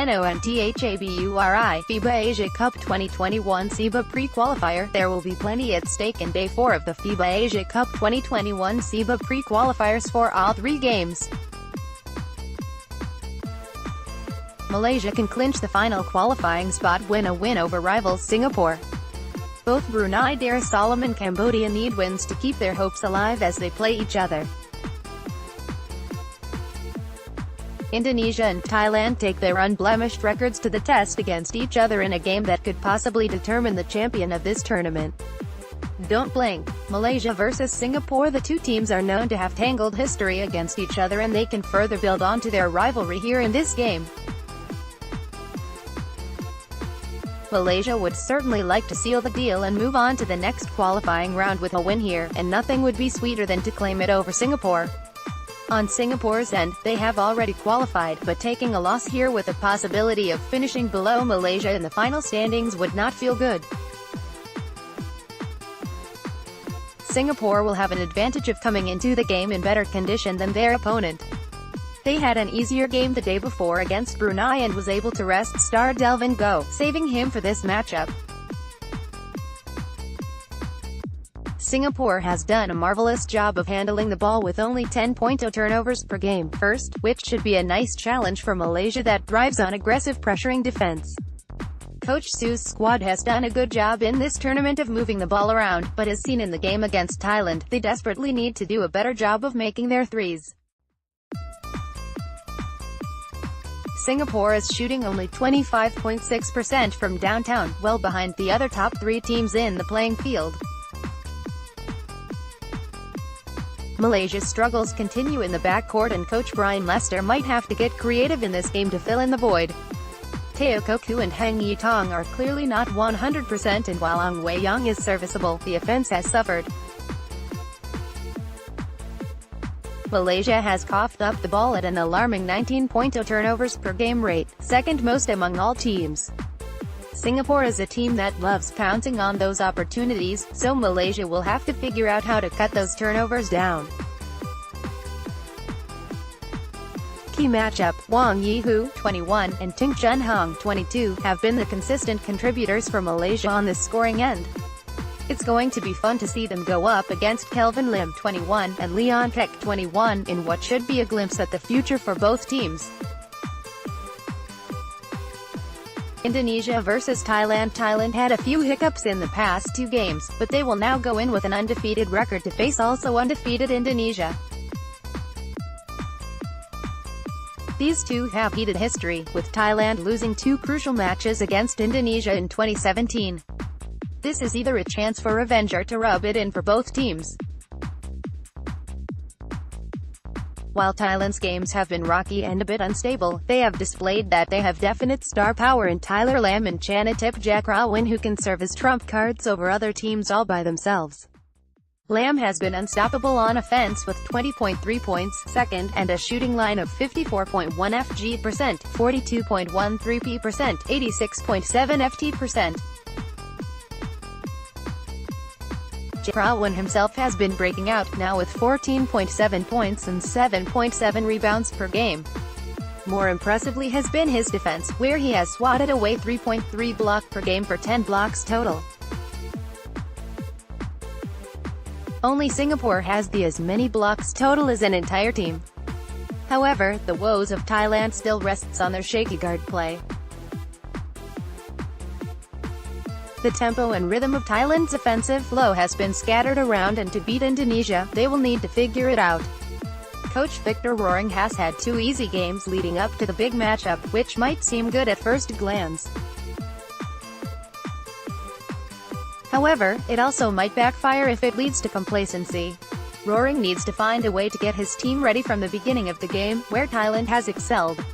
NONTHABURI, FIBA Asia Cup 2021 SEABA Pre-Qualifier. There will be plenty at stake in Day 4 of the FIBA Asia Cup 2021 SEABA Pre-Qualifiers for all three games. Malaysia can clinch the final qualifying spot with a win over rivals Singapore. Both Brunei Darussalam and Cambodia need wins to keep their hopes alive as they play each other. Indonesia and Thailand take their unblemished records to the test against each other in a game that could possibly determine the champion of this tournament. Don't blink. Malaysia versus Singapore. The two teams are known to have tangled history against each other, and they can further build onto their rivalry here in this game. Malaysia would certainly like to seal the deal and move on to the next qualifying round with a win here, and nothing would be sweeter than to claim it over Singapore. On Singapore's end, they have already qualified, but taking a loss here with the possibility of finishing below Malaysia in the final standings would not feel good. Singapore will have an advantage of coming into the game in better condition than their opponent. They had an easier game the day before against Brunei and was able to rest star Delvin Goh, saving him for this matchup. Singapore has done a marvelous job of handling the ball with only 10.0 turnovers per game, first, which should be a nice challenge for Malaysia that thrives on aggressive pressuring defense. Coach Su's squad has done a good job in this tournament of moving the ball around, but as seen in the game against Thailand, they desperately need to do a better job of making their threes. Singapore is shooting only 25.6% from downtown, well behind the other top three teams in the playing field. Malaysia's struggles continue in the backcourt, and coach Brian Lester might have to get creative in this game to fill in the void. Teo Koku and Hang Yitong are clearly not 100%, and while Ang Wei Young is serviceable, the offense has suffered. Malaysia has coughed up the ball at an alarming 19.0 turnovers per game rate, second most among all teams. Singapore is a team that loves pouncing on those opportunities, so Malaysia will have to figure out how to cut those turnovers down. Key matchup: Wang Yihu, 21, and Ting Chun Hong, 22, have been the consistent contributors for Malaysia on this scoring end. It's going to be fun to see them go up against Kelvin Lim, 21, and Leon Keck, 21, in what should be a glimpse at the future for both teams. Indonesia versus Thailand. Thailand had a few hiccups in the past two games, but they will now go in with an undefeated record to face also undefeated Indonesia. These two have heated history, with Thailand losing two crucial matches against Indonesia in 2017. This is either a chance for revenge or to rub it in for both teams. While Thailand's games have been rocky and a bit unstable, they have displayed that they have definite star power in Tyler Lam and Chanatip Jakrawin, who can serve as trump cards over other teams all by themselves. Lam has been unstoppable on offense with 20.3 points, second, and a shooting line of 54.1 FG%, 42.13 P%, 86.7 FT%. Jakrawin himself has been breaking out, now with 14.7 points and 7.7 rebounds per game. More impressively has been his defense, where he has swatted away 3.3 blocks per game for 10 blocks total. Only Singapore has as many blocks total as an entire team. However, the woes of Thailand still rests on their shaky guard play. The tempo and rhythm of Thailand's offensive flow has been scattered around, and to beat Indonesia, they will need to figure it out. Coach Victor Roaring has had two easy games leading up to the big matchup, which might seem good at first glance. However, it also might backfire if it leads to complacency. Roaring needs to find a way to get his team ready from the beginning of the game, where Thailand has excelled.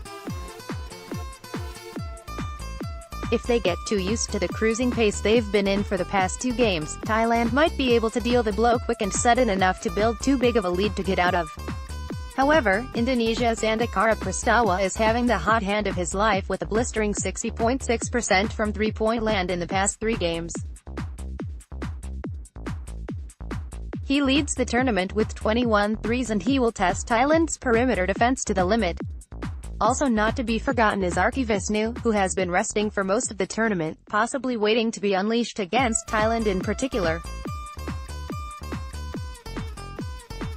If they get too used to the cruising pace they've been in for the past two games, Thailand might be able to deal the blow quick and sudden enough to build too big of a lead to get out of. However, Indonesia's Andakara Prastawa is having the hot hand of his life with a blistering 60.6% from three-point land in the past three games. He leads the tournament with 21 threes, and he will test Thailand's perimeter defense to the limit. Also not to be forgotten is Visnu, who has been resting for most of the tournament, possibly waiting to be unleashed against Thailand in particular.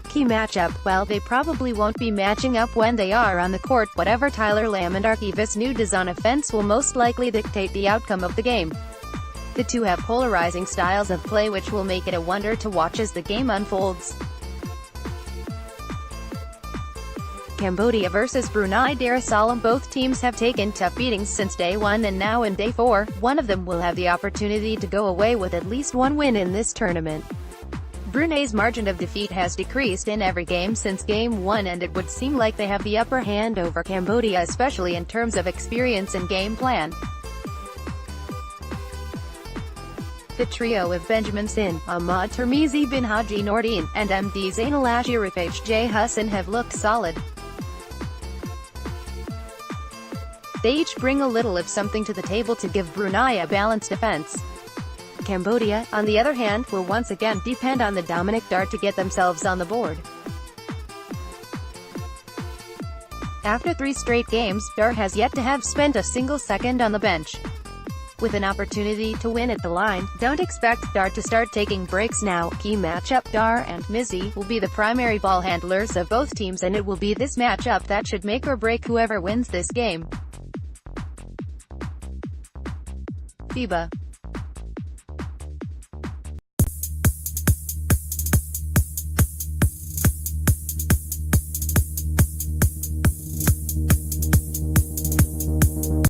Key matchup: well, they probably won't be matching up when they are on the court. Whatever Tyler Lamb and Visnu does on offense will most likely dictate the outcome of the game. The two have polarizing styles of play which will make it a wonder to watch as the game unfolds. Cambodia vs Brunei Darussalam. Both teams have taken tough beatings since day 1 and now in day 4, one of them will have the opportunity to go away with at least one win in this tournament. Brunei's margin of defeat has decreased in every game since Game 1 and it would seem like they have the upper hand over Cambodia, especially in terms of experience and game plan. The trio of Benjamin Sin, Ahmad Tirmizi bin Haji Nordin, and MD Zainal Ashraf H.J. Hassan have looked solid. They each bring a little of something to the table to give Brunei a balanced defense. Cambodia, on the other hand, will once again depend on the Dominic Dart to get themselves on the board. After 3 straight games, Dart has yet to have spent a single second on the bench. With an opportunity to win at the line, don't expect Dart to start taking breaks now. Key matchup: Dar and Mizzi will be the primary ball handlers of both teams and it will be this matchup that should make or break whoever wins this game. FIBA